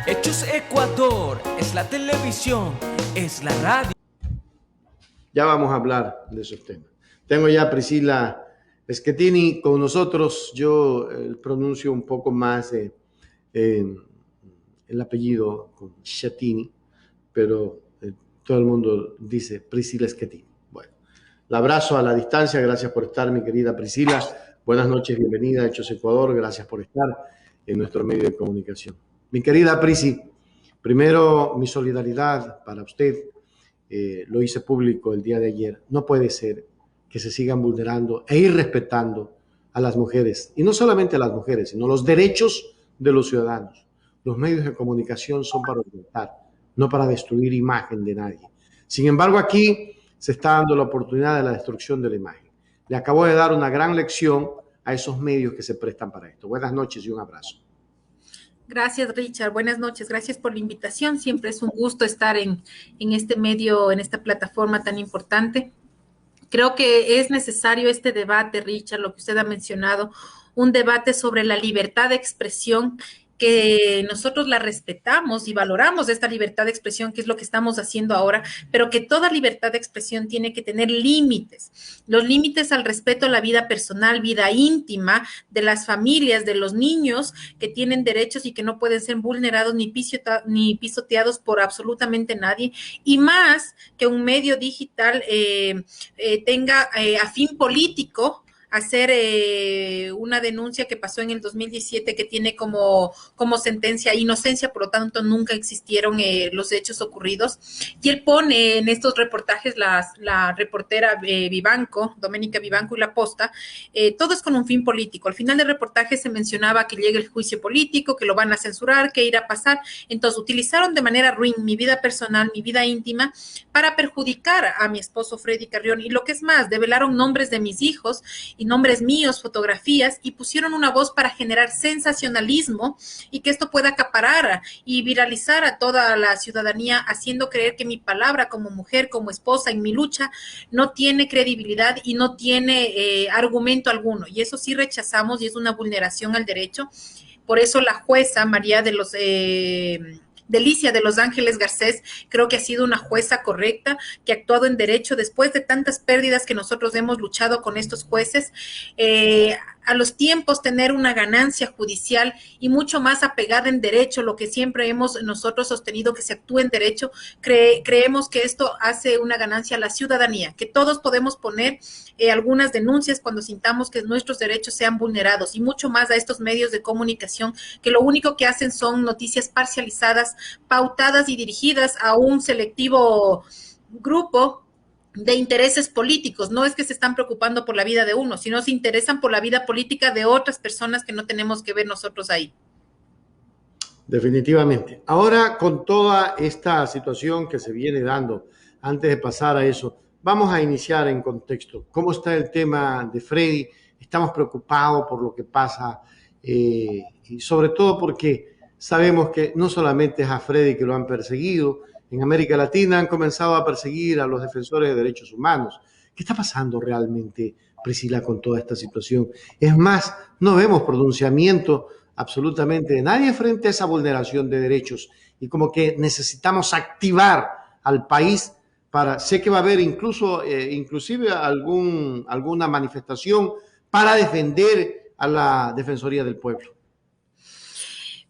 Hechos Ecuador, es la televisión, es la radio. Ya vamos a hablar de esos temas. Tengo ya a Priscilla Schettini con nosotros. Yo pronuncio un poco más el apellido con Schettini, pero todo el mundo dice Priscilla Schettini. Bueno, la abrazo a la distancia. Gracias por estar, mi querida Priscilla. Buenas noches, bienvenida a Hechos Ecuador. Gracias por estar en nuestro medio de comunicación. Mi querida Prisi, primero mi solidaridad para usted. Lo hice público el día de ayer. No puede ser que se sigan vulnerando e irrespetando a las mujeres, y no solamente a las mujeres, sino los derechos de los ciudadanos. Los medios de comunicación son para orientar, no para destruir imagen de nadie. Sin embargo, aquí se está dando la oportunidad de la destrucción de la imagen. Le acabo de dar una gran lección a esos medios que se prestan para esto. Buenas noches y un abrazo. Gracias, Richard. Buenas noches. Gracias por la invitación. Siempre es un gusto estar en este medio, en esta plataforma tan importante. Creo que es necesario este debate, Richard, lo que usted ha mencionado, un debate sobre la libertad de expresión, que nosotros la respetamos y valoramos esta libertad de expresión, que es lo que estamos haciendo ahora, pero que toda libertad de expresión tiene que tener límites. Los límites al respeto a la vida personal, vida íntima de las familias, de los niños que tienen derechos y que no pueden ser vulnerados ni pisoteados por absolutamente nadie, y más que un medio digital tenga a fin político hacer una denuncia que pasó en el 2017 que tiene como sentencia inocencia, por lo tanto nunca existieron los hechos ocurridos. Y él pone en estos reportajes la reportera Vivanco, Doménica Vivanco y La Posta, todo es con un fin político. Al final del reportaje se mencionaba que llega el juicio político, que lo van a censurar, que irá a pasar. Entonces utilizaron de manera ruin mi vida personal, mi vida íntima, para perjudicar a mi esposo Freddy Carrión. Y lo que es más, develaron nombres de mis hijos y nombres míos, fotografías, y pusieron una voz para generar sensacionalismo y que esto pueda acaparar y viralizar a toda la ciudadanía, haciendo creer que mi palabra como mujer, como esposa en mi lucha, no tiene credibilidad y no tiene argumento alguno. Y eso sí rechazamos y es una vulneración al derecho. Por eso la jueza María de los... Delicia de Los Ángeles Garcés, creo que ha sido una jueza correcta, que ha actuado en derecho después de tantas pérdidas que nosotros hemos luchado con estos jueces. A los tiempos tener una ganancia judicial y mucho más apegada en derecho, lo que siempre hemos nosotros sostenido, que se actúe en derecho. Creemos que esto hace una ganancia a la ciudadanía, que todos podemos poner algunas denuncias cuando sintamos que nuestros derechos sean vulnerados, y mucho más a estos medios de comunicación que lo único que hacen son noticias parcializadas, pautadas y dirigidas a un selectivo grupo de intereses políticos. No es que se están preocupando por la vida de uno, sino se interesan por la vida política de otras personas que no tenemos que ver nosotros ahí. Definitivamente. Ahora, con toda esta situación que se viene dando, antes de pasar a eso, vamos a iniciar en contexto. ¿Cómo está el tema de Freddy? Estamos preocupados por lo que pasa y sobre todo porque sabemos que no solamente es a Freddy que lo han perseguido. En América Latina han comenzado a perseguir a los defensores de derechos humanos. ¿Qué está pasando realmente, Priscilla, con toda esta situación? Es más, no vemos pronunciamiento absolutamente de nadie frente a esa vulneración de derechos, y como que necesitamos activar al país para, sé que va a haber inclusive alguna manifestación para defender a la Defensoría del Pueblo.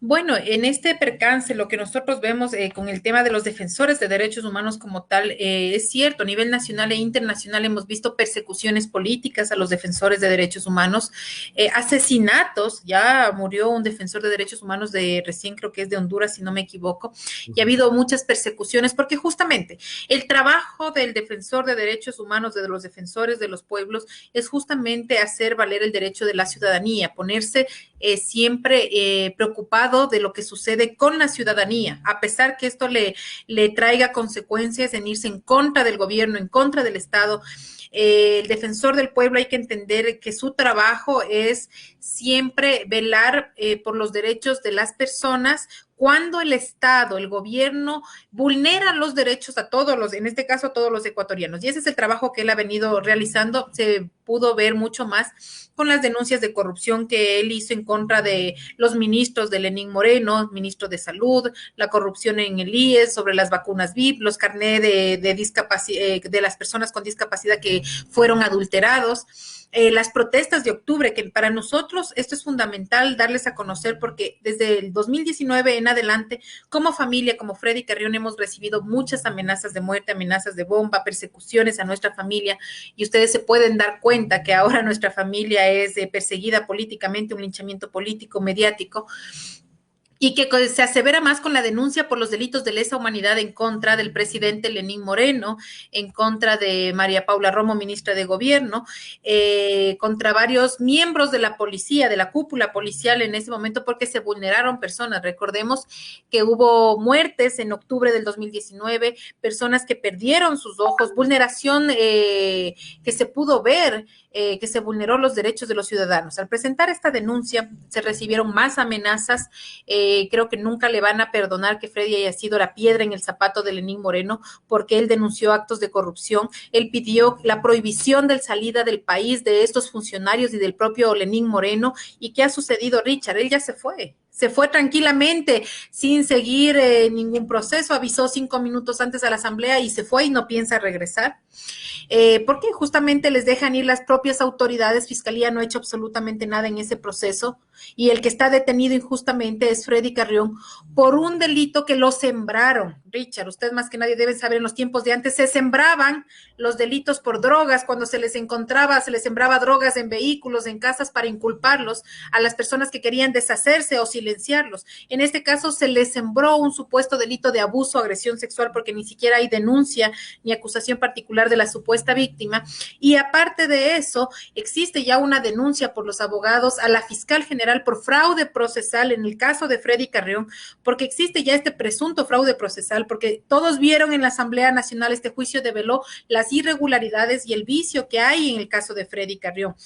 Bueno, en este percance, lo que nosotros vemos con el tema de los defensores de derechos humanos como tal, es cierto, a nivel nacional e internacional hemos visto persecuciones políticas a los defensores de derechos humanos, asesinatos. Ya murió un defensor de derechos humanos recién creo que es de Honduras, si no me equivoco, y ha habido muchas persecuciones porque justamente el trabajo del defensor de derechos humanos, de los defensores de los pueblos, es justamente hacer valer el derecho de la ciudadanía, ponerse siempre preocupado de lo que sucede con la ciudadanía, a pesar que esto le traiga consecuencias en irse en contra del gobierno, en contra del Estado. El defensor del pueblo hay que entender que su trabajo es siempre velar por los derechos de las personas cuando el Estado, el gobierno, vulnera los derechos a todos los, en este caso a todos los ecuatorianos. Y ese es el trabajo que él ha venido realizando. Se pudo ver mucho más con las denuncias de corrupción que él hizo en contra de los ministros de Lenín Moreno, ministro de Salud, la corrupción en el IES, sobre las vacunas VIP, los carnés de las personas con discapacidad que fueron adulterados. Las protestas de octubre, que para nosotros esto es fundamental darles a conocer, porque desde el 2019 en adelante, como familia, como Freddy Carrión, hemos recibido muchas amenazas de muerte, amenazas de bomba, persecuciones a nuestra familia, y ustedes se pueden dar cuenta que ahora nuestra familia es perseguida políticamente, un linchamiento político, mediático, y que se asevera más con la denuncia por los delitos de lesa humanidad en contra del presidente Lenín Moreno, en contra de María Paula Romo, ministra de Gobierno, contra varios miembros de la policía, de la cúpula policial en ese momento, porque se vulneraron personas. Recordemos que hubo muertes en octubre del 2019, personas que perdieron sus ojos, vulneración que se pudo ver, que se vulneró los derechos de los ciudadanos. Al presentar esta denuncia, se recibieron más amenazas. Creo que nunca le van a perdonar que Freddy haya sido la piedra en el zapato de Lenín Moreno, porque él denunció actos de corrupción. Él pidió la prohibición de salida del país de estos funcionarios y del propio Lenín Moreno. ¿Y qué ha sucedido, Richard? Él ya se fue tranquilamente, sin seguir ningún proceso, avisó 5 minutos antes a la asamblea y se fue y no piensa regresar. Porque justamente les dejan ir las propias autoridades. Fiscalía no ha hecho absolutamente nada en ese proceso, y el que está detenido injustamente es Freddy Carrión por un delito que lo sembraron. Richard, usted más que nadie debe saber, en los tiempos de antes se sembraban los delitos por drogas, cuando se les sembraba drogas en vehículos, en casas, para inculparlos a las personas que querían deshacerse o silenciarlos. En este caso se les sembró un supuesto delito de abuso, agresión sexual, porque ni siquiera hay denuncia ni acusación particular de la supuesta víctima, y aparte de eso existe ya una denuncia por los abogados a la fiscal general por fraude procesal en el caso de Freddy Carrión, porque existe ya este presunto fraude procesal, porque todos vieron en la Asamblea Nacional, este juicio develó las irregularidades y el vicio que hay en el caso de Freddy Carrión.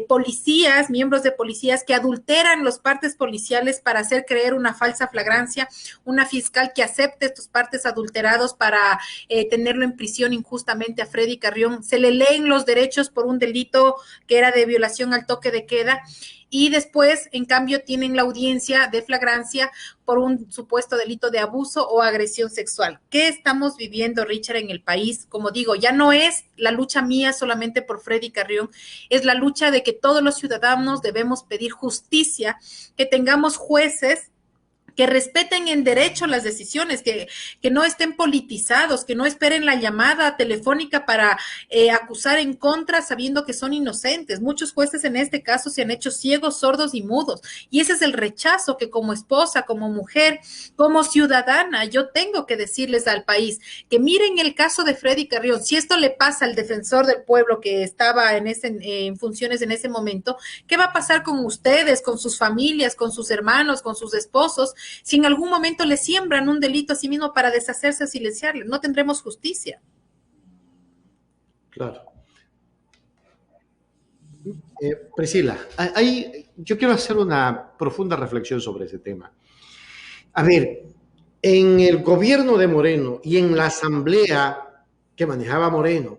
Policías, miembros de policías que adulteran los partes policiales para hacer creer una falsa flagrancia, una fiscal que acepte estos partes adulterados para tenerlo en prisión injustamente a Freddy Carrión. Se le leen los derechos por un delito que era de violación al toque de queda, y después, en cambio, tienen la audiencia de flagrancia por un supuesto delito de abuso o agresión sexual. ¿Qué estamos viviendo, Richard, en el país? Como digo, ya no es la lucha mía solamente por Freddy Carrión, es la lucha de que todos los ciudadanos debemos pedir justicia, que tengamos jueces que respeten en derecho las decisiones, que no estén politizados, que no esperen la llamada telefónica para acusar en contra sabiendo que son inocentes. Muchos jueces en este caso se han hecho ciegos, sordos y mudos, y ese es el rechazo que como esposa, como mujer, como ciudadana, yo tengo que decirles al país, que miren el caso de Freddy Carrión. Si esto le pasa al defensor del pueblo que estaba en funciones en ese momento, ¿qué va a pasar con ustedes, con sus familias, con sus hermanos, con sus esposos? Si en algún momento le siembran un delito a sí mismo para deshacerse o silenciarle, no tendremos justicia. Claro. Priscila, yo quiero hacer una profunda reflexión sobre ese tema. A ver, en el gobierno de Moreno y en la asamblea que manejaba Moreno,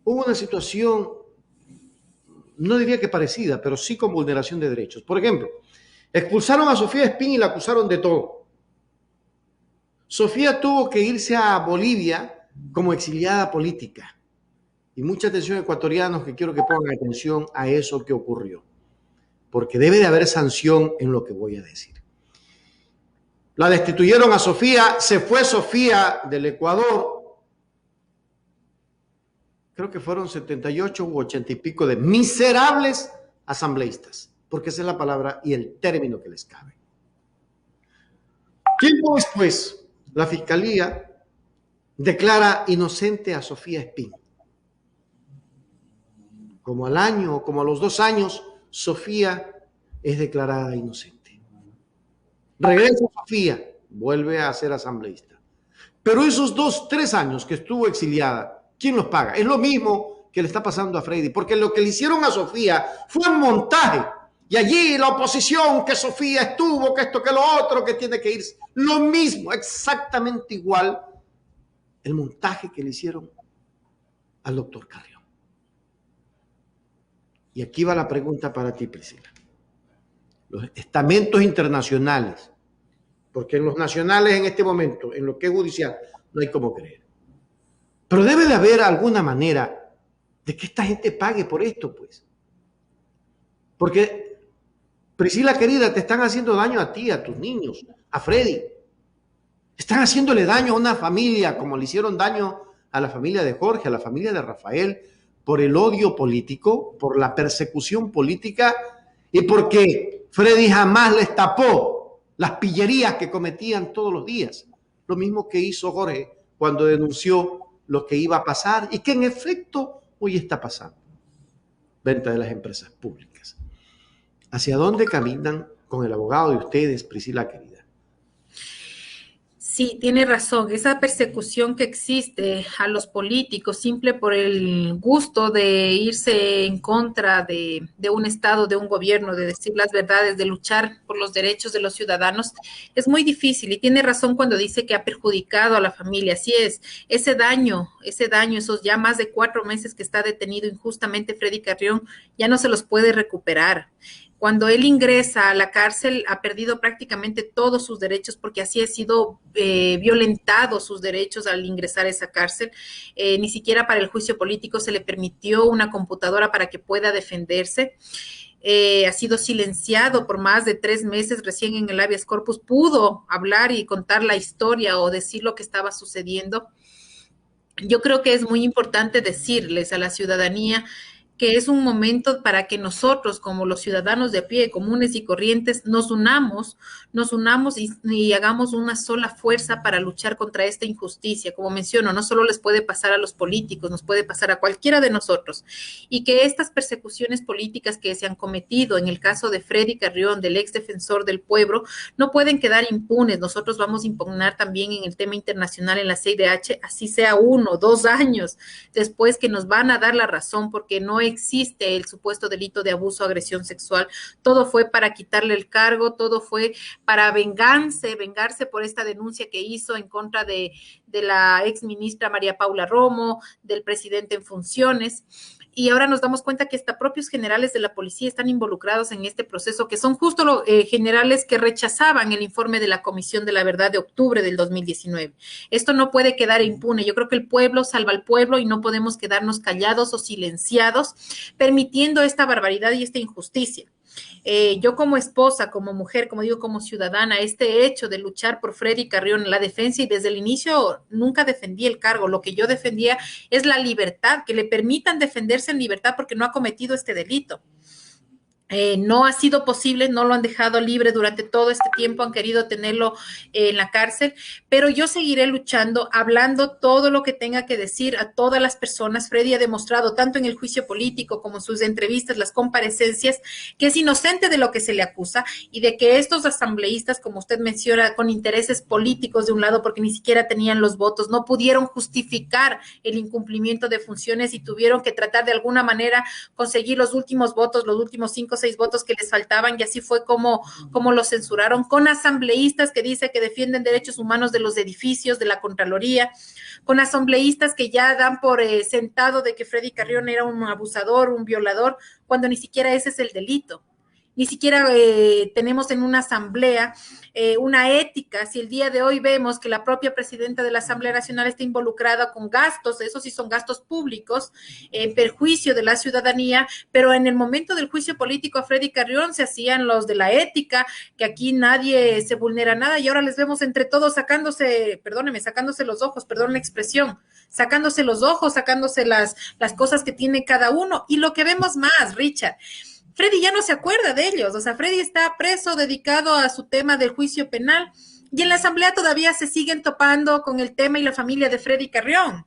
hubo una situación, no diría que parecida, pero sí con vulneración de derechos. Por ejemplo, expulsaron a Sofía Espín y la acusaron de todo. Sofía tuvo que irse a Bolivia como exiliada política. Y mucha atención, ecuatorianos, que quiero que pongan atención a eso que ocurrió, porque debe de haber sanción en lo que voy a decir. La destituyeron a Sofía, se fue Sofía del Ecuador. Creo que fueron 78 u 80 y pico de miserables asambleístas, porque esa es la palabra y el término que les cabe. Tiempo después, la fiscalía declara inocente a Sofía Espín. Como al año o como a los 2 años, Sofía es declarada inocente. Regresa Sofía, vuelve a ser asambleísta. Pero esos 2, 3 años que estuvo exiliada, ¿quién los paga? Es lo mismo que le está pasando a Freddy, porque lo que le hicieron a Sofía fue un montaje. Y allí la oposición, que Sofía estuvo, que esto, que lo otro, que tiene que irse. Lo mismo, exactamente igual, el montaje que le hicieron al doctor Carrión. Y aquí va la pregunta para ti, Priscila. Los estamentos internacionales, porque en los nacionales en este momento, en lo que es judicial, no hay cómo creer. Pero debe de haber alguna manera de que esta gente pague por esto, pues. Porque, Priscila querida, te están haciendo daño a ti, a tus niños, a Freddy. Están haciéndole daño a una familia, como le hicieron daño a la familia de Jorge, a la familia de Rafael, por el odio político, por la persecución política y porque Freddy jamás les tapó las pillerías que cometían todos los días. Lo mismo que hizo Jorge cuando denunció lo que iba a pasar y que en efecto hoy está pasando. Venta de las empresas públicas. ¿Hacia dónde caminan con el abogado de ustedes, Priscila querida? Sí, tiene razón. Esa persecución que existe a los políticos simple por el gusto de irse en contra de un Estado, de un gobierno, de decir las verdades, de luchar por los derechos de los ciudadanos, es muy difícil. Y tiene razón cuando dice que ha perjudicado a la familia. Así es, ese daño, esos ya más de 4 meses que está detenido injustamente Freddy Carrión, ya no se los puede recuperar. Cuando él ingresa a la cárcel, ha perdido prácticamente todos sus derechos porque así ha sido violentado sus derechos al ingresar a esa cárcel. Ni siquiera para el juicio político se le permitió una computadora para que pueda defenderse. Ha sido silenciado por más de 3 meses, recién en el habeas corpus pudo hablar y contar la historia o decir lo que estaba sucediendo. Yo creo que es muy importante decirles a la ciudadanía que es un momento para que nosotros, como los ciudadanos de a pie, comunes y corrientes, nos unamos y hagamos una sola fuerza para luchar contra esta injusticia. Como menciono, no solo les puede pasar a los políticos, nos puede pasar a cualquiera de nosotros. Y que estas persecuciones políticas que se han cometido en el caso de Freddy Carrión, del ex defensor del pueblo, no pueden quedar impunes. Nosotros vamos a impugnar también en el tema internacional en la CIDH, así sea 1 o 2 años después, que nos van a dar la razón, porque no existe el supuesto delito de abuso o agresión sexual. Todo fue para quitarle el cargo, todo fue para vengarse por esta denuncia que hizo en contra de la ex ministra María Paula Romo, del presidente en funciones. Y ahora nos damos cuenta que hasta propios generales de la policía están involucrados en este proceso, que son justo los generales que rechazaban el informe de la Comisión de la Verdad de octubre del 2019. Esto no puede quedar impune. Yo creo que el pueblo salva al pueblo y no podemos quedarnos callados o silenciados permitiendo esta barbaridad y esta injusticia. Yo como esposa, como mujer, como digo, como ciudadana, este hecho de luchar por Freddy Carrión en la defensa, y desde el inicio nunca defendí el cargo, lo que yo defendía es la libertad, que le permitan defenderse en libertad porque no ha cometido este delito. No ha sido posible, no lo han dejado libre durante todo este tiempo, han querido tenerlo en la cárcel, pero yo seguiré luchando, hablando todo lo que tenga que decir a todas las personas. Freddy ha demostrado, tanto en el juicio político como en sus entrevistas, las comparecencias, que es inocente de lo que se le acusa y de que estos asambleístas, como usted menciona, con intereses políticos de un lado, porque ni siquiera tenían los votos, no pudieron justificar el incumplimiento de funciones y tuvieron que tratar de alguna manera conseguir los últimos votos, los últimos 5 o 6 votos que les faltaban, y así fue como lo censuraron, con asambleístas que dice que defienden derechos humanos de los edificios, de la Contraloría, con asambleístas que ya dan por sentado de que Freddy Carrión era un abusador, un violador, cuando ni siquiera ese es el delito. Ni siquiera tenemos en una asamblea una ética. Si el día de hoy vemos que la propia presidenta de la Asamblea Nacional está involucrada con gastos, esos sí son gastos públicos, en perjuicio de la ciudadanía, pero en el momento del juicio político a Freddy Carrión se hacían los de la ética, que aquí nadie se vulnera nada, y ahora les vemos entre todos sacándose los ojos, perdón la expresión, sacándose los ojos, sacándose las cosas que tiene cada uno. Y lo que vemos más, Richard, Freddy ya no se acuerda de ellos, o sea, Freddy está preso, dedicado a su tema del juicio penal, y en la asamblea todavía se siguen topando con el tema y la familia de Freddy Carrión.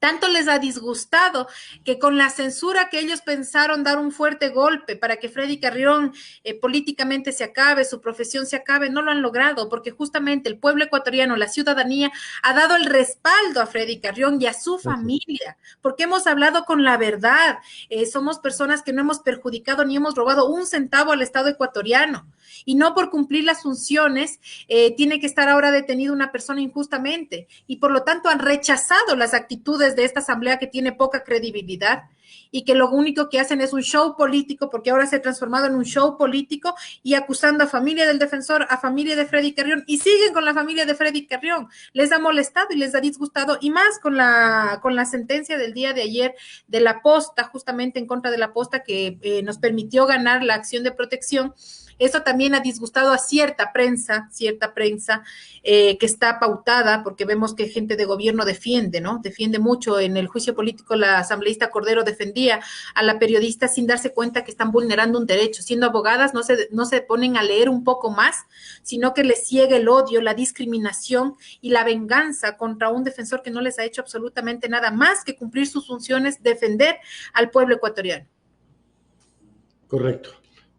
Tanto les ha disgustado que con la censura que ellos pensaron dar un fuerte golpe para que Freddy Carrión políticamente se acabe, su profesión se acabe, no lo han logrado, porque justamente el pueblo ecuatoriano, la ciudadanía, ha dado el respaldo a Freddy Carrión y a su familia, porque hemos hablado con la verdad. Somos personas que no hemos perjudicado ni hemos robado un centavo al Estado ecuatoriano. Y no por cumplir las funciones tiene que estar ahora detenido una persona injustamente. Y por lo tanto han rechazado las actitudes de esta asamblea que tiene poca credibilidad y que lo único que hacen es un show político, porque ahora se ha transformado en un show político y acusando a familia del defensor, a familia de Freddy Carrión, y siguen con la familia de Freddy Carrión. Les ha molestado y les ha disgustado, y más con la sentencia del día de ayer de la posta, justamente en contra de la posta, que nos permitió ganar la acción de protección. Eso también ha disgustado a cierta prensa que está pautada, porque vemos que gente de gobierno defiende, ¿no? Defiende mucho. En el juicio político, la asambleísta Cordero defendía a la periodista sin darse cuenta que están vulnerando un derecho. Siendo abogadas, no se ponen a leer un poco más, sino que les ciega el odio, la discriminación y la venganza contra un defensor que no les ha hecho absolutamente nada más que cumplir sus funciones, defender al pueblo ecuatoriano. Correcto.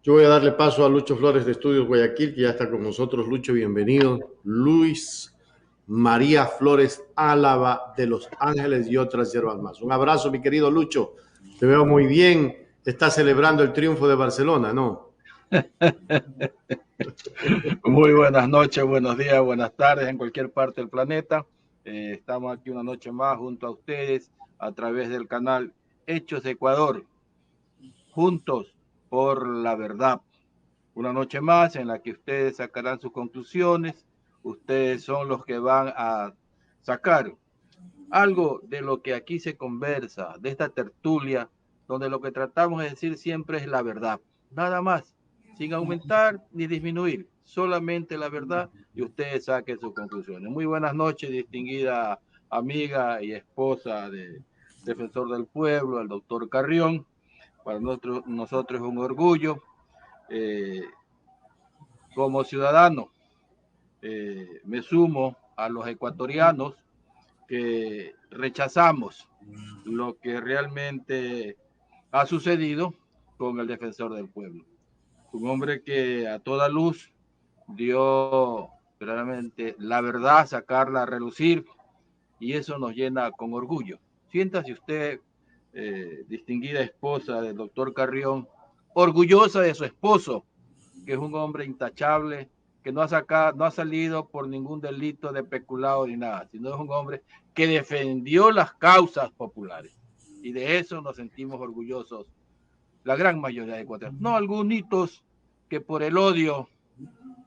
Yo voy a darle paso a Lucho Flores de Estudios Guayaquil, que ya está con nosotros. Lucho, bienvenido. Luis María Flores Álava de Los Ángeles y otras hierbas más. Un abrazo, mi querido Lucho. Te veo muy bien. Estás celebrando el triunfo de Barcelona, ¿no? Muy buenas noches, buenos días, buenas tardes en cualquier parte del planeta. Estamos aquí una noche más junto a ustedes a través del canal Hechos de Ecuador, juntos por la verdad. Una noche más en la que ustedes sacarán sus conclusiones. Ustedes son los que van a sacar algo de lo que aquí se conversa, de esta tertulia, donde lo que tratamos de decir siempre es la verdad, nada más, sin aumentar ni disminuir, solamente la verdad, y ustedes saquen sus conclusiones. Muy buenas noches, distinguida amiga y esposa del defensor del pueblo, el doctor Carrión. Para nosotros es un orgullo. Como ciudadano, me sumo a los ecuatorianos que rechazamos lo que realmente ha sucedido con el defensor del pueblo. Un hombre que a toda luz dio realmente la verdad, sacarla a relucir, y eso nos llena con orgullo. Siéntase usted, distinguida esposa del doctor Carrión, orgullosa de su esposo, que es un hombre intachable, que no ha salido por ningún delito de peculado ni nada, sino es un hombre que defendió las causas populares. Y de eso nos sentimos orgullosos la gran mayoría de ecuatorianos. No algunos que por el odio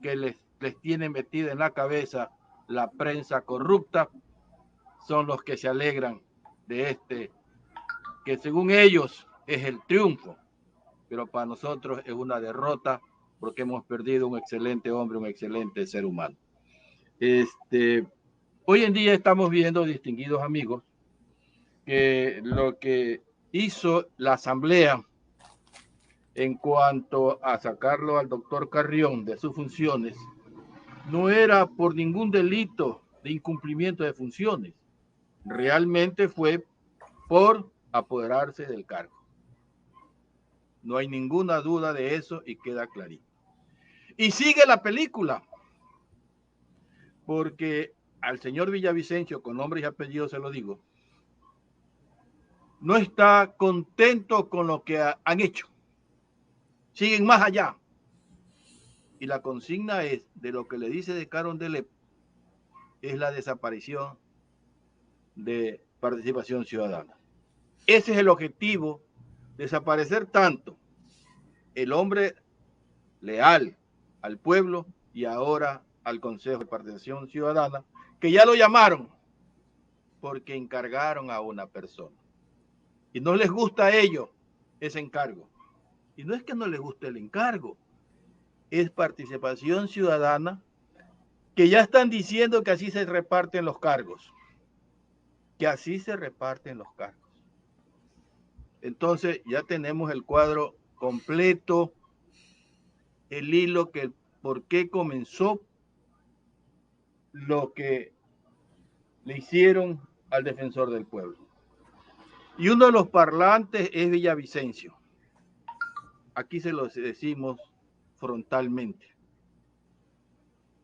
que les tiene metida en la cabeza la prensa corrupta son los que se alegran de que según ellos es el triunfo, pero para nosotros es una derrota, porque hemos perdido un excelente hombre, un excelente ser humano. Hoy en día estamos viendo, distinguidos amigos, que lo que hizo la asamblea en cuanto a sacarlo al doctor Carrión de sus funciones no era por ningún delito de incumplimiento de funciones, realmente fue por apoderarse del cargo. No hay ninguna duda de eso y queda clarito. Y sigue la película, porque al señor Villavicencio, con nombre y apellido se lo digo, no está contento con lo que han hecho. Siguen más allá. Y la consigna es, de lo que le dice de Carondelet, es la desaparición de Participación Ciudadana. Ese es el objetivo, desaparecer tanto el hombre leal al pueblo y ahora al Consejo de Participación Ciudadana, que ya lo llamaron porque encargaron a una persona. Y no les gusta a ellos ese encargo. Y no es que no les guste el encargo, es Participación Ciudadana, que ya están diciendo que así se reparten los cargos. Que así se reparten los cargos. Entonces ya tenemos el cuadro completo, el hilo, que por qué comenzó lo que le hicieron al defensor del pueblo. Y uno de los parlantes es Villavicencio. Aquí se los decimos frontalmente,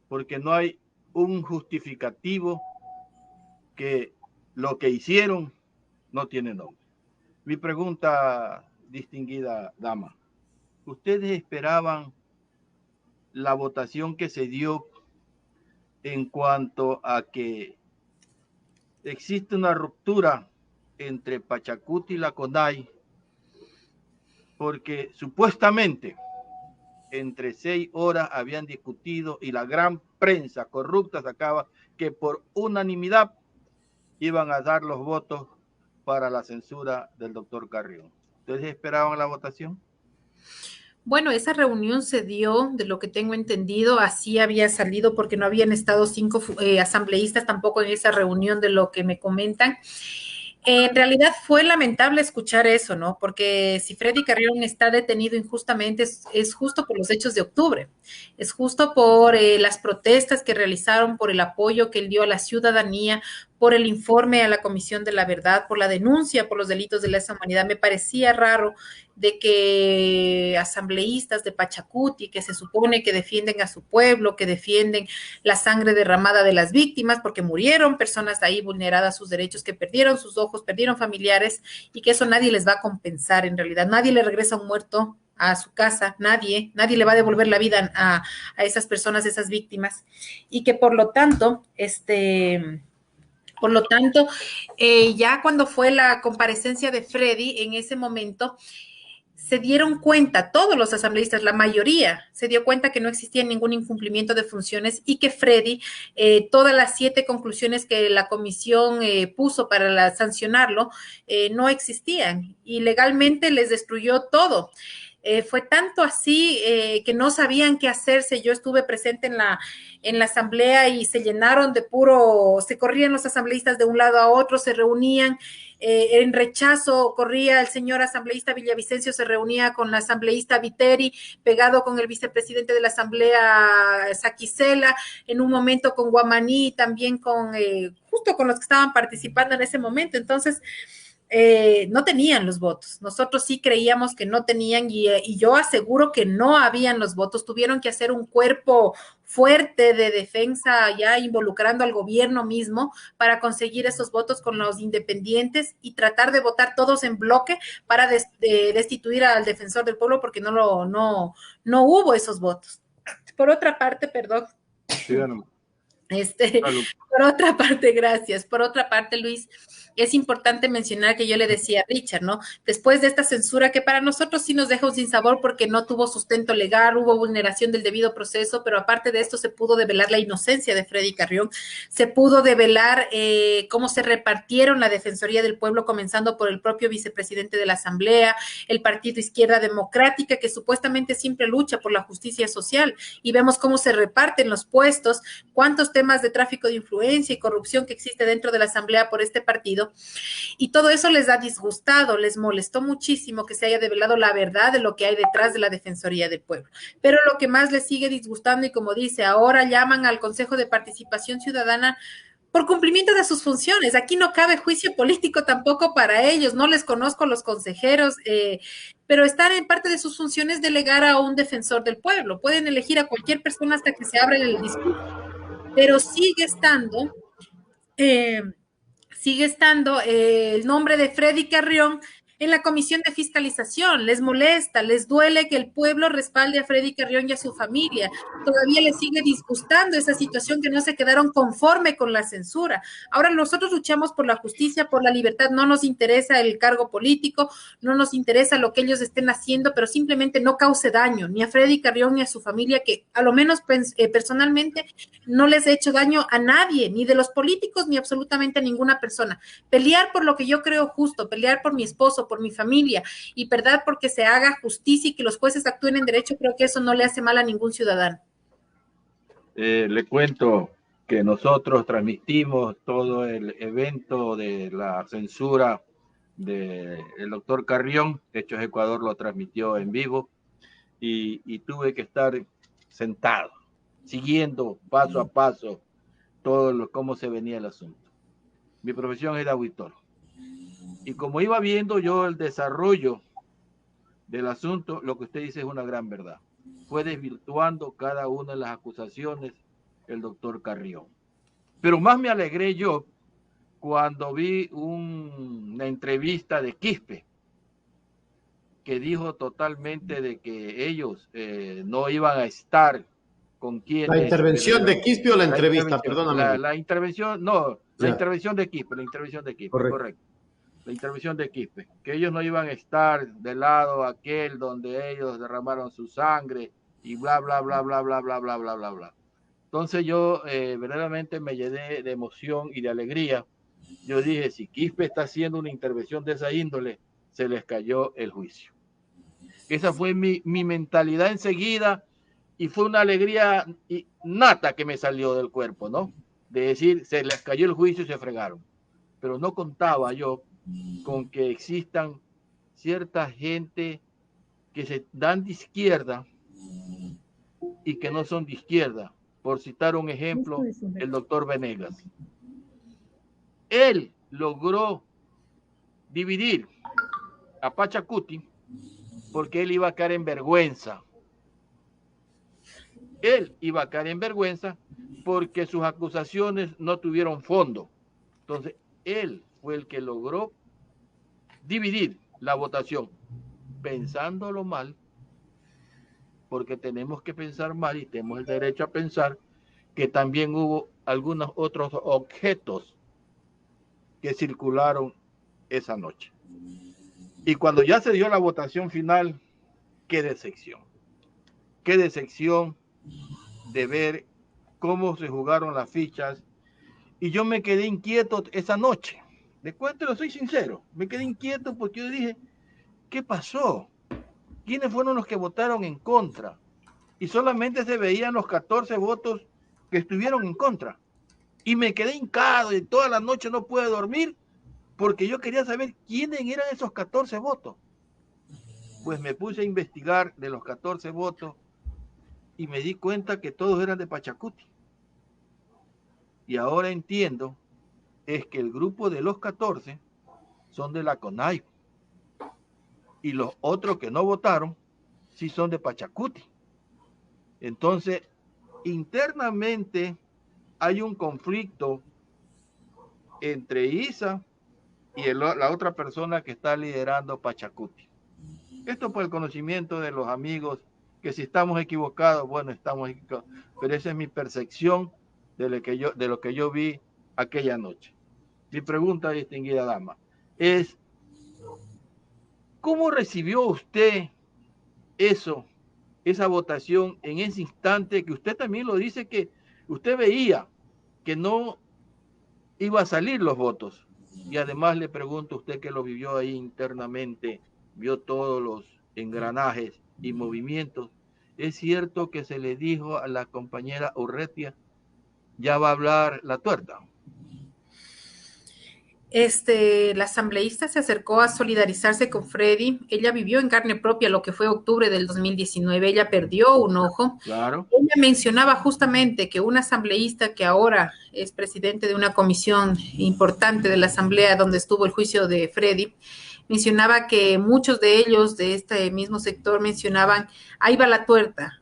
porque no hay un justificativo que lo que hicieron no tiene nombre. Mi pregunta, distinguida dama, ¿ustedes esperaban la votación que se dio en cuanto a que existe una ruptura entre Pachacuti y la CONAI? Porque supuestamente entre 6 horas habían discutido y la gran prensa corrupta sacaba que por unanimidad iban a dar los votos para la censura del doctor Carrión. ¿Ustedes esperaban la votación? Bueno, esa reunión se dio, de lo que tengo entendido, así había salido porque no habían estado 5 asambleístas tampoco en esa reunión de lo que me comentan. En realidad fue lamentable escuchar eso, ¿no? Porque si Freddy Carrión está detenido injustamente, es justo por los hechos de octubre, es justo por las protestas que realizaron, por el apoyo que él dio a la ciudadanía, por el informe a la Comisión de la Verdad, por la denuncia por los delitos de lesa humanidad. Me parecía raro de que asambleístas de Pachacuti, que se supone que defienden a su pueblo, que defienden la sangre derramada de las víctimas, porque murieron personas ahí vulneradas sus derechos, que perdieron sus ojos, perdieron familiares, y que eso nadie les va a compensar en realidad. Nadie le regresa un muerto a su casa, nadie le va a devolver la vida a esas personas, a esas víctimas, y que por lo tanto, ya cuando fue la comparecencia de Freddy, en ese momento, se dieron cuenta, todos los asambleístas, la mayoría, se dio cuenta que no existía ningún incumplimiento de funciones y que Freddy, todas las 7 conclusiones que la comisión puso para sancionarlo, no existían y legalmente les destruyó todo. Fue tanto así que no sabían qué hacerse. Yo estuve presente en la asamblea y se llenaron de se corrían los asambleístas de un lado a otro, se reunían. En rechazo corría el señor asambleísta Villavicencio, se reunía con la asambleísta Viteri, pegado con el vicepresidente de la asamblea Saquicela, en un momento con Guamaní, también justo con los que estaban participando en ese momento. Entonces, no tenían los votos. Nosotros sí creíamos que no tenían y yo aseguro que no habían los votos. Tuvieron que hacer un cuerpo fuerte de defensa ya involucrando al gobierno mismo para conseguir esos votos con los independientes y tratar de votar todos en bloque para destituir al defensor del pueblo porque no hubo esos votos. Por otra parte, perdón. Sí, no. Por otra parte, gracias. Por otra parte, Luis, es importante mencionar que yo le decía a Richard, ¿no? Después de esta censura, que para nosotros sí nos deja un sinsabor porque no tuvo sustento legal, hubo vulneración del debido proceso, pero aparte de esto se pudo develar la inocencia de Freddy Carrión, se pudo develar cómo se repartieron la Defensoría del Pueblo, comenzando por el propio vicepresidente de la Asamblea, el Partido Izquierda Democrática, que supuestamente siempre lucha por la justicia social, y vemos cómo se reparten los puestos, cuántos temas de tráfico de influencia y corrupción que existe dentro de la Asamblea por este partido, y todo eso les ha disgustado, les molestó muchísimo que se haya develado la verdad de lo que hay detrás de la Defensoría del Pueblo. Pero lo que más les sigue disgustando, y como dice, ahora llaman al Consejo de Participación Ciudadana por cumplimiento de sus funciones. Aquí no cabe juicio político tampoco para ellos, no les conozco los consejeros, pero están en parte de sus funciones delegar a un defensor del pueblo. Pueden elegir a cualquier persona hasta que se abra el discurso, pero sigue estando el nombre de Freddy Carrión en la Comisión de Fiscalización. Les molesta, les duele que el pueblo respalde a Freddy Carrión y a su familia. Todavía les sigue disgustando esa situación, que no se quedaron conforme con la censura. Ahora nosotros luchamos por la justicia, por la libertad. No nos interesa el cargo político, no nos interesa lo que ellos estén haciendo, pero simplemente no cause daño ni a Freddy Carrión ni a su familia, que a lo menos personalmente no les he hecho daño a nadie, ni de los políticos, ni absolutamente a ninguna persona. Pelear por lo que yo creo justo, pelear por mi esposo, por mi familia, y verdad, porque se haga justicia y que los jueces actúen en derecho, creo que eso no le hace mal a ningún ciudadano. Le cuento que nosotros transmitimos todo el evento de la censura del doctor Carrión. Hechos Ecuador lo transmitió en vivo y tuve que estar sentado, siguiendo paso a paso cómo se venía el asunto. Mi profesión es de auditor. Y como iba viendo yo el desarrollo del asunto, lo que usted dice es una gran verdad. Fue desvirtuando cada una de las acusaciones el doctor Carrión. Pero más me alegré yo cuando vi una entrevista de Quispe, que dijo totalmente de que ellos no iban a estar con quienes... ¿La intervención de Quispe o la entrevista? Perdóname. La intervención, no, la Ya. intervención de Quispe, Correcto. correcto. La intervención de Quispe, que ellos no iban a estar del lado aquel donde ellos derramaron su sangre y bla, bla, bla, bla, bla, bla, bla, bla, bla, bla. Entonces yo verdaderamente me llené de emoción y de alegría. Yo dije, si Quispe está haciendo una intervención de esa índole, se les cayó el juicio. Esa fue mi mentalidad enseguida y fue una alegría nata que me salió del cuerpo, ¿no? De decir, se les cayó el juicio y se fregaron. Pero no contaba yo con que existan cierta gente que se dan de izquierda y que no son de izquierda. Por citar un ejemplo, el doctor Venegas. Él logró dividir a Pachacuti porque él iba a caer en vergüenza. Él iba a caer en vergüenza porque sus acusaciones no tuvieron fondo. Entonces, él fue el que logró dividir la votación, pensándolo mal, porque tenemos que pensar mal y tenemos el derecho a pensar que también hubo algunos otros objetos que circularon esa noche. Y cuando ya se dio la votación final, qué decepción de ver cómo se jugaron las fichas. Y yo me quedé inquieto esa noche. De cuento, soy sincero, me quedé inquieto porque yo dije, ¿qué pasó? ¿Quiénes fueron los que votaron en contra? Y solamente se veían los 14 votos que estuvieron en contra. Y me quedé hincado y toda la noche no pude dormir porque yo quería saber quiénes eran esos 14 votos. Pues me puse a investigar de los 14 votos y me di cuenta que todos eran de Pachacuti. Y ahora entiendo es que el grupo de los 14 son de la CONAIP y los otros que no votaron sí son de Pachacuti. Entonces, internamente hay un conflicto entre Isa y la otra persona que está liderando Pachacuti. Esto por el conocimiento de los amigos, que si estamos equivocados, bueno, estamos equivocados, pero esa es mi percepción de lo que yo vi aquella noche. Mi pregunta, distinguida dama, es ¿cómo recibió usted esa votación en ese instante que usted también lo dice que usted veía que no iba a salir los votos? Y además le pregunto a usted que lo vivió ahí internamente, vio todos los engranajes y movimientos. ¿Es cierto que se le dijo a la compañera Urrutia, ya va a hablar la tuerta? La asambleísta se acercó a solidarizarse con Freddy. Ella vivió en carne propia lo que fue octubre del 2019. Ella perdió un ojo. Claro. Ella mencionaba justamente que un asambleísta que ahora es presidente de una comisión importante de la asamblea donde estuvo el juicio de Freddy, mencionaba que muchos de ellos de este mismo sector mencionaban, ahí va la tuerta,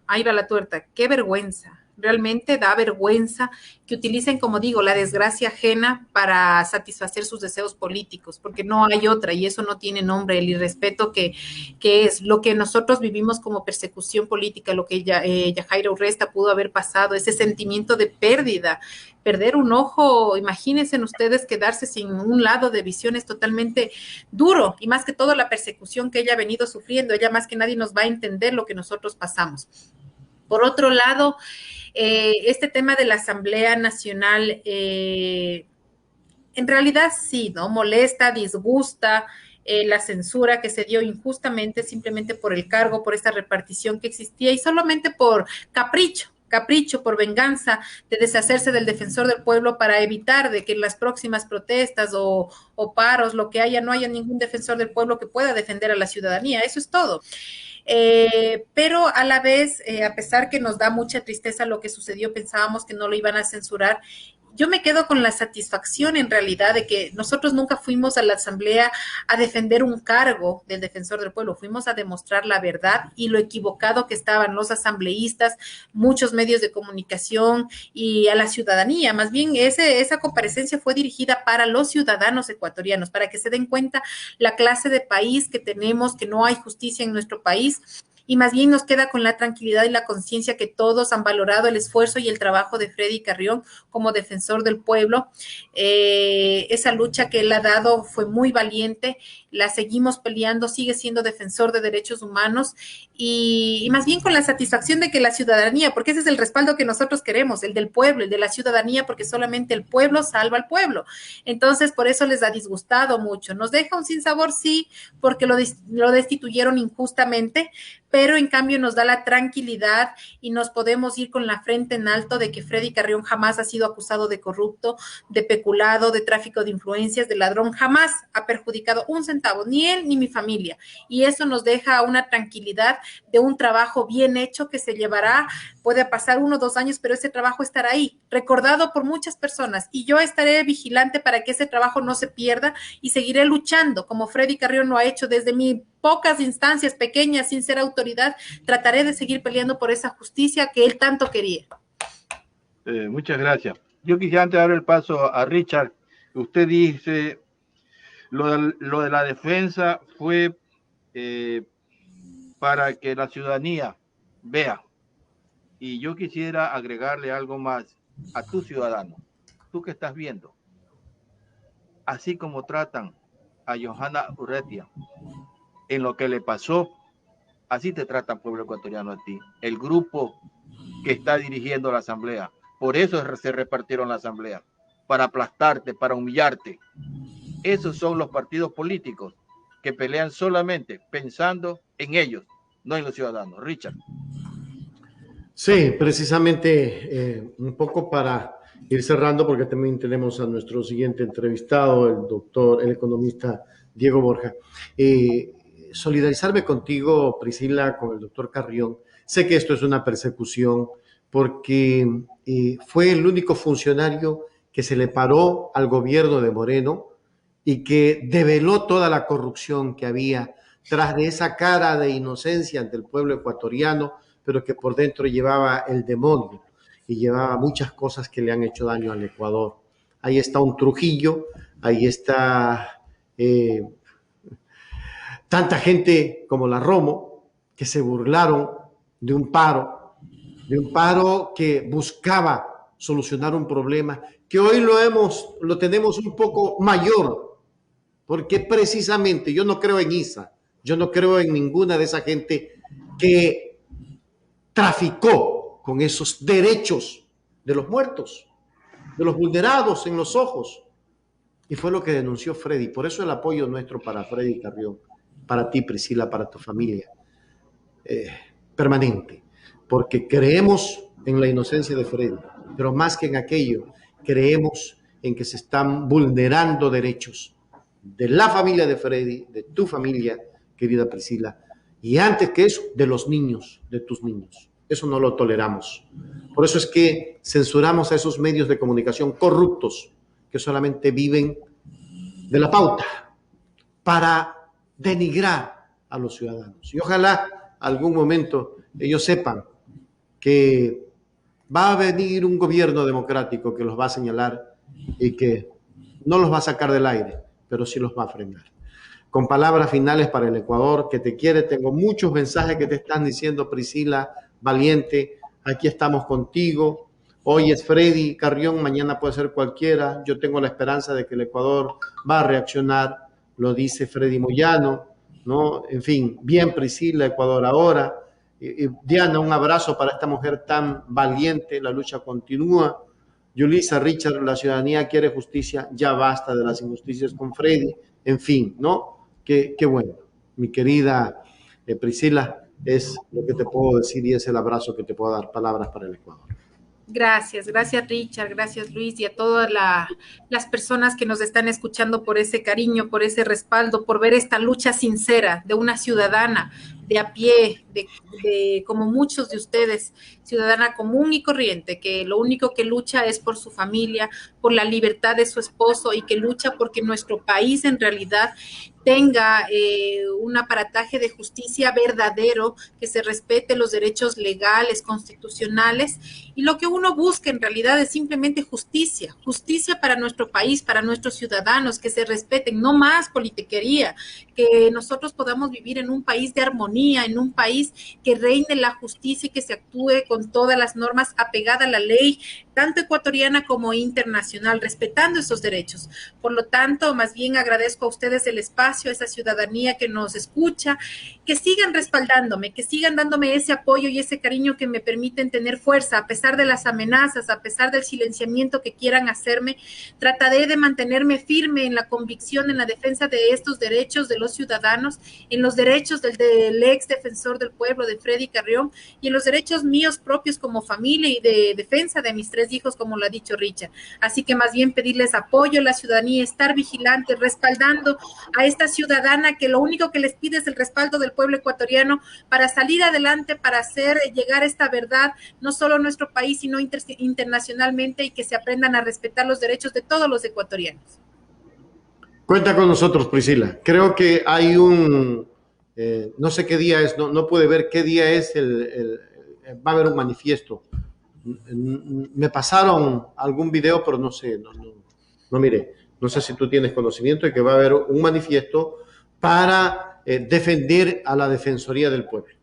qué vergüenza. Realmente da vergüenza que utilicen, como digo, la desgracia ajena para satisfacer sus deseos políticos, porque no hay otra y eso no tiene nombre, el irrespeto que es lo que nosotros vivimos como persecución política, lo que Yajaira Urresta pudo haber pasado, ese sentimiento de pérdida, perder un ojo, imagínense ustedes quedarse sin un lado de visión es totalmente duro y más que todo la persecución que ella ha venido sufriendo, ella más que nadie nos va a entender lo que nosotros pasamos. Por otro lado, este tema de la Asamblea Nacional, en realidad sí, ¿no? Molesta, disgusta la censura que se dio injustamente simplemente por el cargo, por esta repartición que existía y solamente por capricho, por venganza, de deshacerse del defensor del pueblo para evitar de que en las próximas protestas o paros, lo que haya, no haya ningún defensor del pueblo que pueda defender a la ciudadanía. Eso es todo. Pero a la vez, a pesar que nos da mucha tristeza lo que sucedió, pensábamos que no lo iban a censurar. yo me quedo con la satisfacción en realidad de que nosotros nunca fuimos a la asamblea a defender un cargo del defensor del pueblo, fuimos a demostrar la verdad y lo equivocado que estaban los asambleístas, muchos medios de comunicación y a la ciudadanía. Más bien esa comparecencia fue dirigida para los ciudadanos ecuatorianos, para que se den cuenta la clase de país que tenemos, que no hay justicia en nuestro país. Y más bien nos queda con la tranquilidad y la conciencia que todos han valorado el esfuerzo y el trabajo de Freddy Carrión como defensor del pueblo. Esa lucha que él ha dado fue muy valiente, la seguimos peleando, sigue siendo defensor de derechos humanos y más bien con la satisfacción de que la ciudadanía, porque ese es el respaldo que nosotros queremos, el del pueblo, el de la ciudadanía, porque solamente el pueblo salva al pueblo. Entonces, por eso les ha disgustado mucho. Nos deja un sinsabor, sí, porque lo destituyeron injustamente, pero en cambio nos da la tranquilidad y nos podemos ir con la frente en alto de que Freddy Carrión jamás ha sido acusado de corrupto, de peculado, de tráfico de influencias, de ladrón, jamás ha perjudicado un centavo, ni él ni mi familia. Y eso nos deja una tranquilidad de un trabajo bien hecho que se llevará, puede pasar 1 o 2 años, pero ese trabajo estará ahí, recordado por muchas personas. Y yo estaré vigilante para que ese trabajo no se pierda y seguiré luchando, como Freddy Carrión lo ha hecho desde mi pocas instancias pequeñas, sin ser autoridad, trataré de seguir peleando por esa justicia que él tanto quería. Muchas gracias. Yo quisiera antes de dar el paso a Richard, usted dice, lo de la defensa fue para que la ciudadanía vea. Y yo quisiera agregarle algo más a tu ciudadano, tú que estás viendo, así como tratan a Johanna Urrutia, en lo que le pasó, así te trata el pueblo ecuatoriano a ti, el grupo que está dirigiendo la asamblea. Por eso se repartieron la asamblea, para aplastarte, para humillarte. Esos son los partidos políticos que pelean solamente pensando en ellos, no en los ciudadanos. Richard. Sí, precisamente un poco para ir cerrando, porque también tenemos a nuestro siguiente entrevistado, el economista Diego Borja. Solidarizarme contigo, Priscila, con el doctor Carrión. Sé que esto es una persecución porque fue el único funcionario que se le paró al gobierno de Moreno y que develó toda la corrupción que había tras de esa cara de inocencia ante el pueblo ecuatoriano, pero que por dentro llevaba el demonio y llevaba muchas cosas que le han hecho daño al Ecuador. Ahí está un Trujillo, ahí está tanta gente como la Romo, que se burlaron de un paro que buscaba solucionar un problema que hoy lo tenemos un poco mayor, porque precisamente yo no creo en ISA, yo no creo en ninguna de esa gente que traficó con esos derechos de los muertos, de los vulnerados en los ojos. Y fue lo que denunció Freddy. Por eso el apoyo nuestro para Freddy Carrión, para ti, Priscila, para tu familia, permanente. Porque creemos en la inocencia de Freddy, pero más que en aquello, creemos en que se están vulnerando derechos de la familia de Freddy, de tu familia, querida Priscila, y antes que eso, de los niños, de tus niños. Eso no lo toleramos. Por eso es que censuramos a esos medios de comunicación corruptos que solamente viven de la pauta para denigrar a los ciudadanos. Y ojalá algún momento ellos sepan que va a venir un gobierno democrático que los va a señalar y que no los va a sacar del aire, pero sí los va a frenar. Con palabras finales para el Ecuador, que te quiere, tengo muchos mensajes que te están diciendo, Priscila, valiente, aquí estamos contigo. Hoy es Freddy Carrión, mañana puede ser cualquiera. Yo tengo la esperanza de que el Ecuador va a reaccionar, lo dice Freddy Moyano, ¿no? En fin, bien Priscila, Ecuador ahora. Diana, un abrazo para esta mujer tan valiente, la lucha continúa. Yulisa, Richard, la ciudadanía quiere justicia, ya basta de las injusticias con Freddy. En fin, ¿no? Qué bueno. Mi querida Priscila, es lo que te puedo decir y es el abrazo que te puedo dar. Palabras para el Ecuador. Gracias Richard, gracias Luis y a todas las personas que nos están escuchando por ese cariño, por ese respaldo, por ver esta lucha sincera de una ciudadana, de a pie, como muchos de ustedes, ciudadana común y corriente, que lo único que lucha es por su familia, por la libertad de su esposo y que lucha porque nuestro país en realidad tenga un aparataje de justicia verdadero, que se respete los derechos legales, constitucionales, y lo que uno busca en realidad es simplemente justicia, justicia para nuestro país, para nuestros ciudadanos, que se respeten, no más politiquería, que nosotros podamos vivir en un país de armonía, en un país que reine la justicia y que se actúe con todas las normas apegada a la ley, tanto ecuatoriana como internacional, respetando esos derechos. Por lo tanto, más bien agradezco a ustedes el espacio, a esa ciudadanía que nos escucha, que sigan respaldándome, que sigan dándome ese apoyo y ese cariño que me permiten tener fuerza, a pesar de las amenazas, a pesar del silenciamiento que quieran hacerme. Trataré de mantenerme firme en la convicción, en la defensa de estos derechos de los ciudadanos, en los derechos del ex defensor del pueblo, de Freddy Carrión, y en los derechos míos propios como familia y de defensa de mis 3 hijos, como lo ha dicho Richard. Así que más bien pedirles apoyo a la ciudadanía, estar vigilantes, respaldando a esta ciudadana que lo único que les pide es el respaldo del pueblo ecuatoriano para salir adelante, para hacer llegar esta verdad, no solo a nuestro país, sino internacionalmente, y que se aprendan a respetar los derechos de todos los ecuatorianos. Cuenta con nosotros, Priscila. Creo que hay no sé qué día es, no pude ver qué día es, va a haber un manifiesto. Me pasaron algún video, pero no sé, no miré. No sé si tú tienes conocimiento de que va a haber un manifiesto para defender a la Defensoría del Pueblo.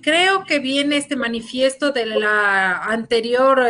Creo que viene este manifiesto de la anterior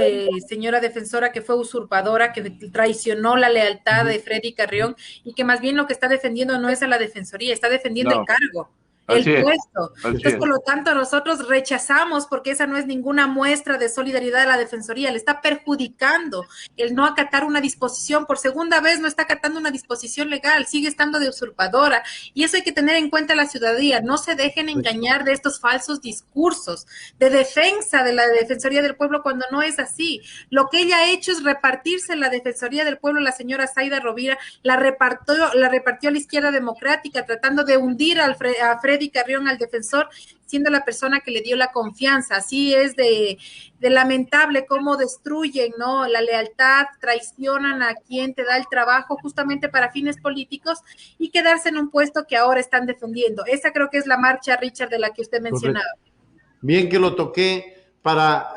señora defensora que fue usurpadora, que traicionó la lealtad de Freddy Carrión, y que más bien lo que está defendiendo no es a la Defensoría, está defendiendo el cargo. El puesto. Entonces, por lo tanto, nosotros rechazamos, porque esa no es ninguna muestra de solidaridad a la Defensoría, le está perjudicando el no acatar una disposición. Por segunda vez no está acatando una disposición legal, sigue estando de usurpadora, y eso hay que tener en cuenta la ciudadanía. No se dejen engañar de estos falsos discursos de defensa de la Defensoría del Pueblo cuando no es así. Lo que ella ha hecho es repartirse la Defensoría del Pueblo. La señora Zaida Rovira la repartió a la izquierda democrática, tratando de hundir a Freddy Carrión, al defensor, siendo la persona que le dio la confianza. Así es de lamentable cómo destruyen, ¿no?, la lealtad, traicionan a quien te da el trabajo justamente para fines políticos y quedarse en un puesto que ahora están defendiendo. Esa creo que es la marcha, Richard, de la que usted mencionaba. Correcto. Bien que lo toqué para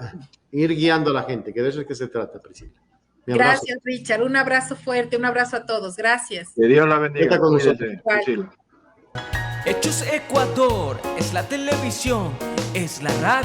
ir guiando a la gente, que de eso es que se trata, Priscila. Gracias, Richard. Un abrazo fuerte, un abrazo a todos. Gracias. Que Dios la bendiga. Está con nosotros. Hechos Ecuador es la televisión, es la radio.